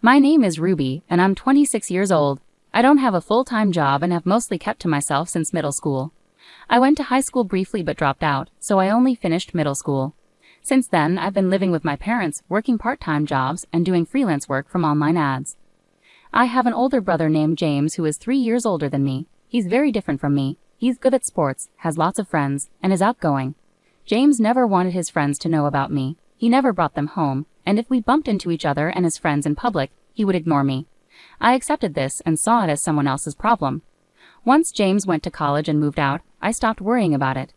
My name is Ruby, and I'm 26 years old. I don't have a full-time job and have mostly kept to myself since middle school. I went to high school briefly but dropped out, so I only finished middle school. Since then, I've been living with my parents, working part-time jobs, and doing freelance work from online ads. I have an older brother named James who is 3 years older than me. He's very different from me. He's good at sports, has lots of friends, and is outgoing. James never wanted his friends to know about me. He never brought them home, and if we bumped into each other and his friends in public, he would ignore me. I accepted this and saw it as someone else's problem. Once James went to college and moved out, I stopped worrying about it.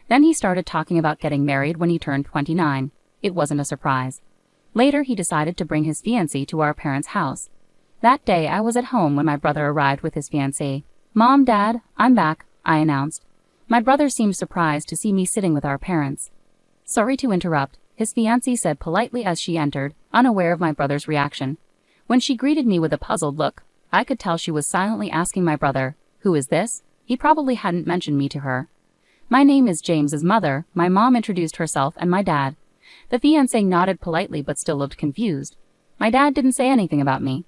Then he started talking about getting married when he turned 29. It wasn't a surprise. Later he decided to bring his fiancée to our parents' house. That day I was at home when my brother arrived with his fiancée. "Mom, Dad, I'm back," I announced. My brother seemed surprised to see me sitting with our parents. "Sorry to interrupt," his fiancée said politely as she entered, unaware of my brother's reaction. When she greeted me with a puzzled look, I could tell she was silently asking my brother, "Who is this?" He probably hadn't mentioned me to her. "My name is James's mother," my mom introduced herself, and my dad. The fiancé nodded politely but still looked confused. My dad didn't say anything about me.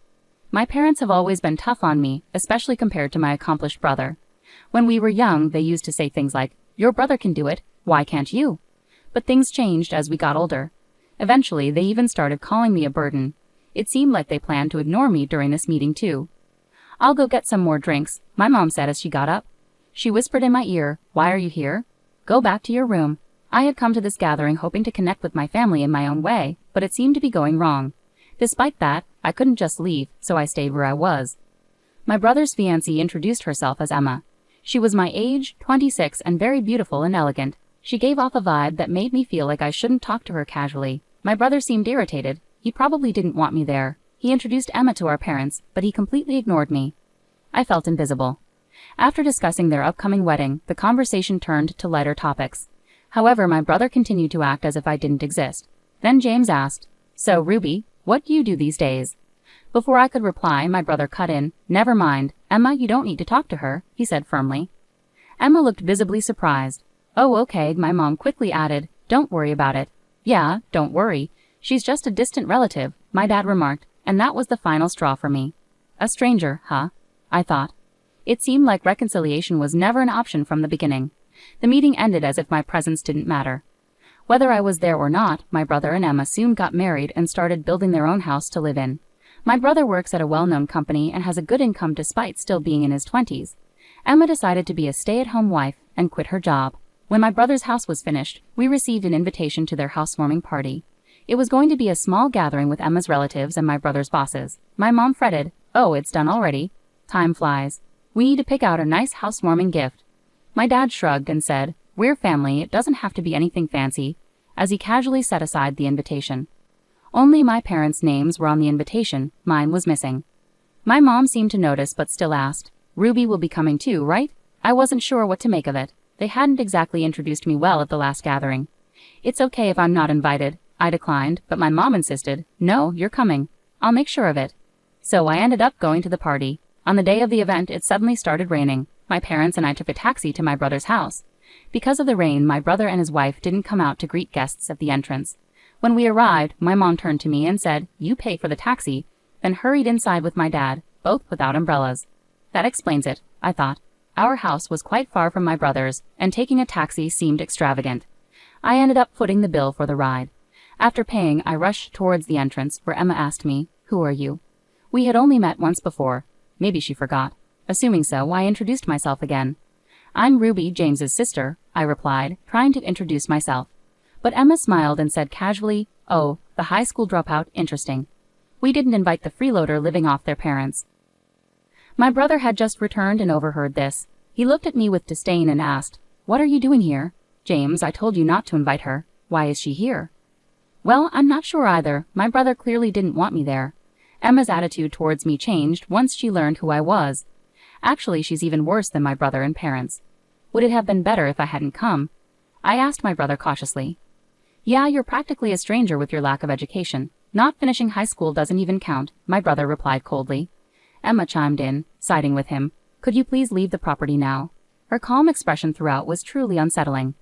My parents have always been tough on me, especially compared to my accomplished brother. When we were young, they used to say things like, "Your brother can do it, why can't you?" But things changed as we got older. Eventually, they even started calling me a burden. It seemed like they planned to ignore me during this meeting too. "I'll go get some more drinks," my mom said as she got up. She whispered in my ear, "Why are you here? Go back to your room." I had come to this gathering hoping to connect with my family in my own way, but it seemed to be going wrong. Despite that, I couldn't just leave, so I stayed where I was. My brother's fiancée introduced herself as Emma. She was my age, 26, and very beautiful and elegant. She gave off a vibe that made me feel like I shouldn't talk to her casually. My brother seemed irritated. He probably didn't want me there. He introduced Emma to our parents, but he completely ignored me. I felt invisible. After discussing their upcoming wedding, the conversation turned to lighter topics. However, my brother continued to act as if I didn't exist. Then James asked, "So, Ruby, what do you do these days?" Before I could reply, my brother cut in. "Never mind, Emma, you don't need to talk to her," he said firmly. Emma looked visibly surprised. "Oh, okay," my mom quickly added. "Don't worry about it." "Yeah, don't worry. She's just a distant relative," my dad remarked, and that was the final straw for me. A stranger, huh? I thought. It seemed like reconciliation was never an option from the beginning. The meeting ended as if my presence didn't matter. Whether I was there or not, my brother and Emma soon got married and started building their own house to live in. My brother works at a well-known company and has a good income despite still being in his 20s. Emma decided to be a stay-at-home wife and quit her job. When my brother's house was finished, we received an invitation to their housewarming party. It was going to be a small gathering with Emma's relatives and my brother's bosses. My mom fretted, "Oh, it's done already. Time flies. We need to pick out a nice housewarming gift." My dad shrugged and said, "We're family, it doesn't have to be anything fancy," as he casually set aside the invitation. Only my parents' names were on the invitation, mine was missing. My mom seemed to notice but still asked, "Ruby will be coming too, right?" I wasn't sure what to make of it. They hadn't exactly introduced me well at the last gathering. "It's okay if I'm not invited," I declined, but my mom insisted, "No, you're coming. I'll make sure of it." So I ended up going to the party. On the day of the event, it suddenly started raining. My parents and I took a taxi to my brother's house. Because of the rain, my brother and his wife didn't come out to greet guests at the entrance. When we arrived, my mom turned to me and said, "You pay for the taxi," then hurried inside with my dad, both without umbrellas. That explains it, I thought. Our house was quite far from my brother's, and taking a taxi seemed extravagant. I ended up footing the bill for the ride. After paying, I rushed towards the entrance, where Emma asked me, "Who are you?" We had only met once before. Maybe she forgot. Assuming so, I introduced myself again. "I'm Ruby, James's sister," I replied, trying to introduce myself. But Emma smiled and said casually, "Oh, the high school dropout, interesting. We didn't invite the freeloader living off their parents." My brother had just returned and overheard this. He looked at me with disdain and asked, "What are you doing here?" "James, I told you not to invite her. Why is she here?" Well, I'm not sure either. My brother clearly didn't want me there. Emma's attitude towards me changed once she learned who I was. Actually, she's even worse than my brother and parents. Would it have been better if I hadn't come? I asked my brother cautiously. "Yeah, you're practically a stranger with your lack of education. Not finishing high school doesn't even count," my brother replied coldly. Emma chimed in, siding with him. "Could you please leave the property now?" Her calm expression throughout was truly unsettling.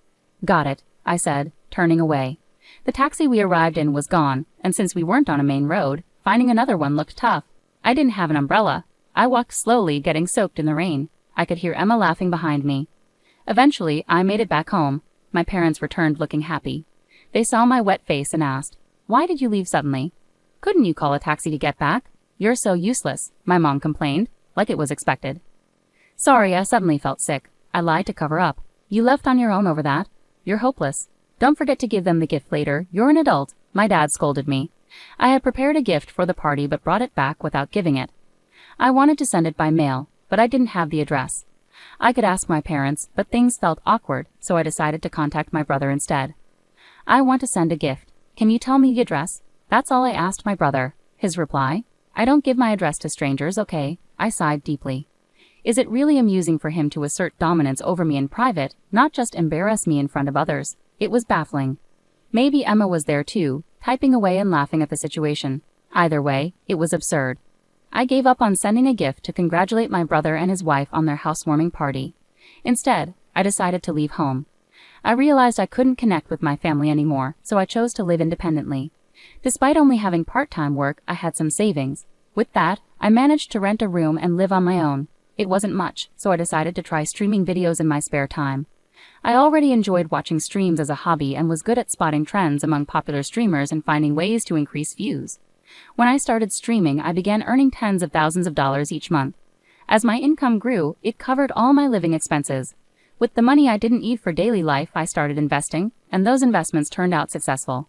"Got it," I said, turning away. The taxi we arrived in was gone, and since we weren't on a main road, Finding another one looked tough. I didn't have an umbrella. I walked slowly, getting soaked in the rain. I could hear Emma laughing behind me. Eventually, I made it back home. My parents returned looking happy. They saw my wet face and asked, "Why did you leave suddenly? Couldn't you call a taxi to get back? You're so useless," my mom complained, like it was expected. "Sorry, I suddenly felt sick," I lied to cover up. "You left on your own over that? You're hopeless. Don't forget to give them the gift later. You're an adult," my dad scolded me. I had prepared a gift for the party but brought it back without giving it. I wanted to send it by mail, but I didn't have the address. I could ask my parents, but things felt awkward, so I decided to contact my brother instead. "I want to send a gift. Can you tell me the address?" That's all I asked my brother. His reply: "I don't give my address to strangers, okay?" I sighed deeply. Is it really amusing for him to assert dominance over me in private, not just embarrass me in front of others? It was baffling. Maybe Emma was there too, typing away and laughing at the situation. Either way, it was absurd. I gave up on sending a gift to congratulate my brother and his wife on their housewarming party. Instead, I decided to leave home. I realized I couldn't connect with my family anymore, so I chose to live independently. Despite only having part-time work, I had some savings. With that, I managed to rent a room and live on my own. It wasn't much, so I decided to try streaming videos in my spare time. I already enjoyed watching streams as a hobby and was good at spotting trends among popular streamers and finding ways to increase views. When I started streaming, I began earning tens of thousands of dollars each month. As my income grew, it covered all my living expenses. With the money I didn't need for daily life, I started investing, and those investments turned out successful.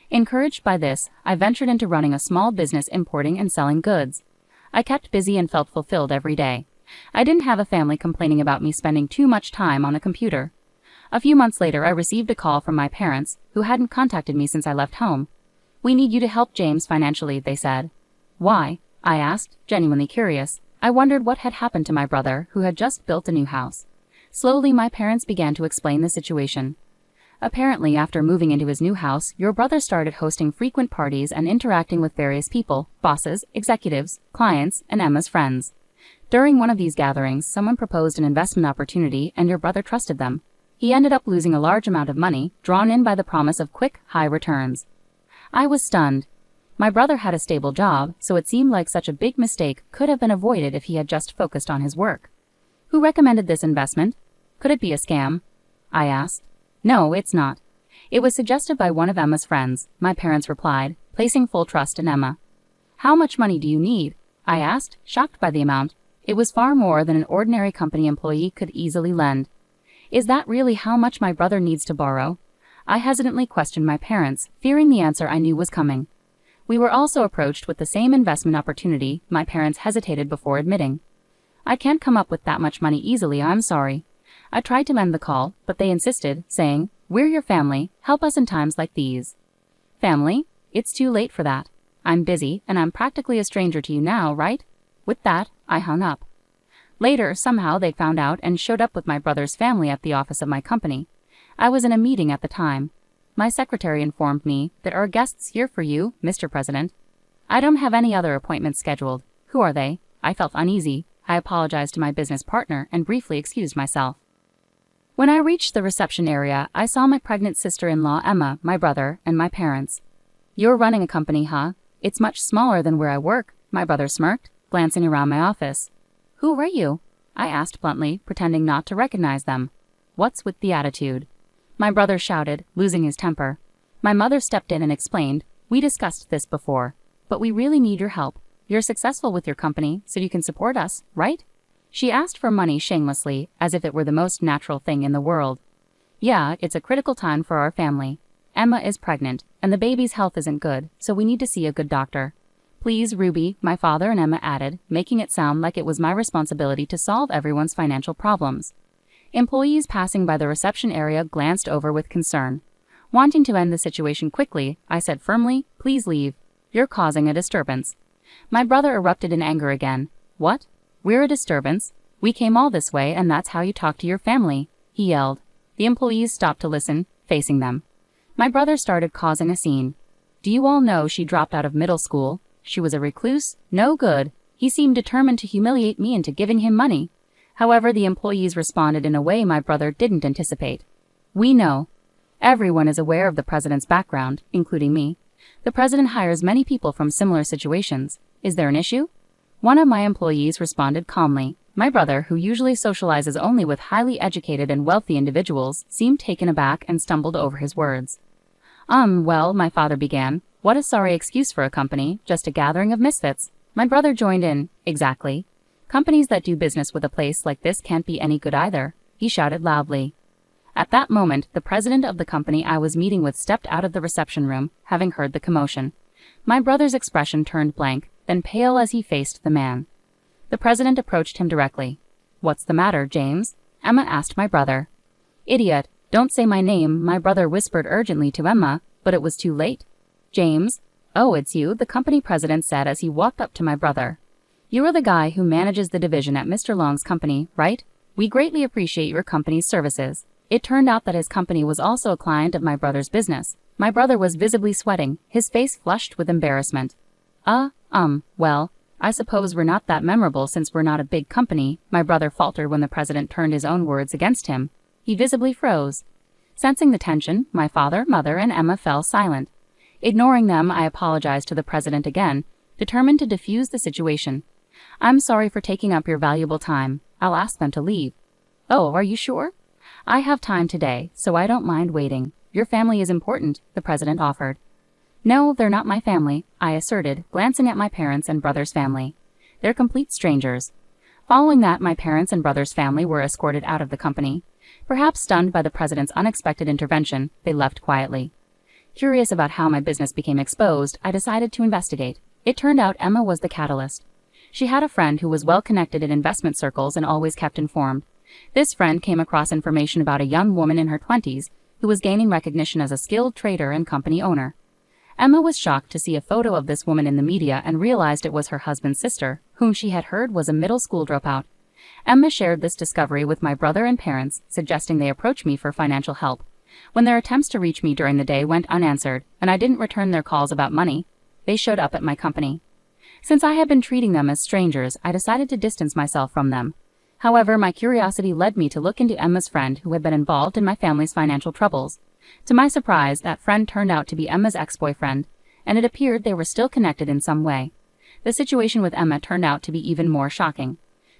Encouraged by this, I ventured into running a small business importing and selling goods. I kept busy and felt fulfilled every day. I didn't have a family complaining about me spending too much time on a computer. A few months later, I received a call from my parents, who hadn't contacted me since I left home. "We need you to help James financially," they said. "Why?" I asked, genuinely curious. I wondered what had happened to my brother, who had just built a new house. Slowly, my parents began to explain the situation. "Apparently, after moving into his new house, your brother started hosting frequent parties and interacting with various people, bosses, executives, clients, and Emma's friends. During one of these gatherings, someone proposed an investment opportunity and your brother trusted them. He ended up losing a large amount of money, drawn in by the promise of quick, high returns." I was stunned. My brother had a stable job, so it seemed like such a big mistake could have been avoided if he had just focused on his work. "Who recommended this investment? Could it be a scam?" I asked. "No, it's not. It was suggested by one of Emma's friends," my parents replied, placing full trust in Emma. "How much money do you need?" I asked, shocked by the amount. It was far more than an ordinary company employee could easily lend. Is that really how much my brother needs to borrow? I hesitantly questioned my parents, fearing the answer I knew was coming. We were also approached with the same investment opportunity. My parents hesitated before admitting. "I can't come up with that much money easily, I'm sorry." I tried to end the call, but they insisted, saying, "We're your family, help us in times like these." "Family? It's too late for that. I'm busy, and I'm practically a stranger to you now, right?" With that, I hung up. Later, somehow they found out and showed up with my brother's family at the office of my company. I was in a meeting at the time. My secretary informed me, "There are guests here for you, Mr. President." "I don't have any other appointments scheduled." "Who are they?" I felt uneasy. I apologized to my business partner and briefly excused myself. When I reached the reception area, I saw my pregnant sister-in-law Emma, my brother, and my parents. "You're running a company, huh? It's much smaller than where I work," my brother smirked, glancing around my office. "Who were you?" I asked bluntly, pretending not to recognize them. "What's with the attitude?" My brother shouted, losing his temper. My mother stepped in and explained, "We discussed this before, but we really need your help. You're successful with your company, so you can support us, right?" She asked for money shamelessly, as if it were the most natural thing in the world. "Yeah, it's a critical time for our family. Emma is pregnant, and the baby's health isn't good, so we need to see a good doctor. Please, Ruby," my father and Emma added, making it sound like it was my responsibility to solve everyone's financial problems. Employees passing by the reception area glanced over with concern. Wanting to end the situation quickly, I said firmly, "Please leave. You're causing a disturbance." My brother erupted in anger again. "What? We're a disturbance? We came all this way and that's how you talk to your family," he yelled. The employees stopped to listen, facing them. My brother started causing a scene. "Do you all know she dropped out of middle school? She was a recluse, no good. He seemed determined to humiliate me into giving him money." However, the employees responded in a way my brother didn't anticipate. "We know. Everyone is aware of the president's background, including me. The president hires many people from similar situations. Is there an issue? One of my employees responded calmly. My brother, who usually socializes only with highly educated and wealthy individuals, seemed taken aback and stumbled over his words. Well, my father began. What a sorry excuse for a company, just a gathering of misfits. My brother joined in. Exactly. Companies that do business with a place like this can't be any good either, he shouted loudly. At that moment, the president of the company I was meeting with stepped out of the reception room, having heard the commotion. My brother's expression turned blank, then pale as he faced the man. The president approached him directly. What's the matter, James? Emma asked my brother. Idiot, don't say my name, my brother whispered urgently to Emma, but it was too late. James? Oh, it's you, the company president said as he walked up to my brother. You are the guy who manages the division at Mr. Long's company, right? We greatly appreciate your company's services. It turned out that his company was also a client of my brother's business. My brother was visibly sweating, his face flushed with embarrassment. Well, I suppose we're not that memorable since we're not a big company, my brother faltered when the president turned his own words against him. He visibly froze. Sensing the tension, my father, mother, and Emma fell silent. Ignoring them, I apologized to the president again, determined to defuse the situation. I'm sorry for taking up your valuable time. I'll ask them to leave. Oh, are you sure? I have time today, so I don't mind waiting. Your family is important, the president offered. No, they're not my family, I asserted, glancing at my parents' and brother's family. They're complete strangers. Following that, my parents' and brother's family were escorted out of the company. Perhaps stunned by the president's unexpected intervention, they left quietly. Curious about how my business became exposed, I decided to investigate. It turned out Emma was the catalyst. She had a friend who was well connected in investment circles and always kept informed. This friend came across information about a young woman in her 20s who was gaining recognition as a skilled trader and company owner. Emma was shocked to see a photo of this woman in the media and realized it was her husband's sister, whom she had heard was a middle school dropout. Emma shared this discovery with my brother and parents, suggesting they approach me for financial help. When their attempts to reach me during the day went unanswered, and I didn't return their calls about money, they showed up at my company. Since I had been treating them as strangers, I decided to distance myself from them. However, my curiosity led me to look into Emma's friend who had been involved in my family's financial troubles. To my surprise, that friend turned out to be Emma's ex-boyfriend, and it appeared they were still connected in some way. The situation with Emma turned out to be even more shocking.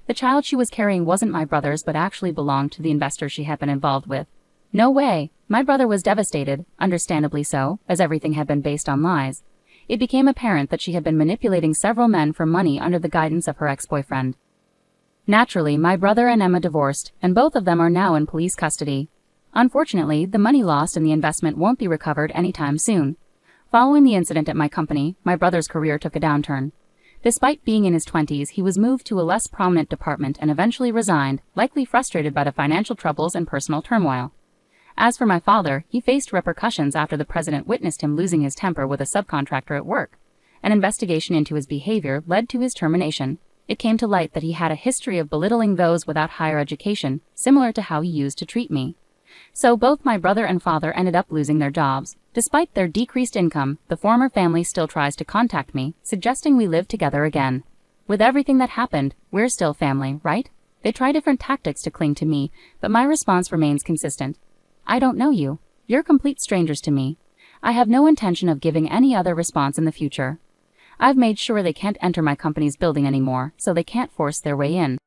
The child she was carrying wasn't my brother's but actually belonged to the investor she had been involved with. No way! My brother was devastated, understandably so, as everything had been based on lies. It became apparent that she had been manipulating several men for money under the guidance of her ex-boyfriend. Naturally, my brother and Emma divorced, and both of them are now in police custody. Unfortunately, the money lost in the investment won't be recovered anytime soon. Following the incident at my company, my brother's career took a downturn. Despite being in his 20s, he was moved to a less prominent department and eventually resigned, likely frustrated by the financial troubles and personal turmoil. As for my father, he faced repercussions after the president witnessed him losing his temper with a subcontractor at work. An investigation into his behavior led to his termination. It came to light that he had a history of belittling those without higher education, similar to how he used to treat me. So both my brother and father ended up losing their jobs. Despite their decreased income, the former family still tries to contact me, suggesting we live together again. With everything that happened, we're still family, right? They try different tactics to cling to me, but my response remains consistent. I don't know you. You're complete strangers to me. I have no intention of giving any other response in the future. I've made sure they can't enter my company's building anymore, so they can't force their way in.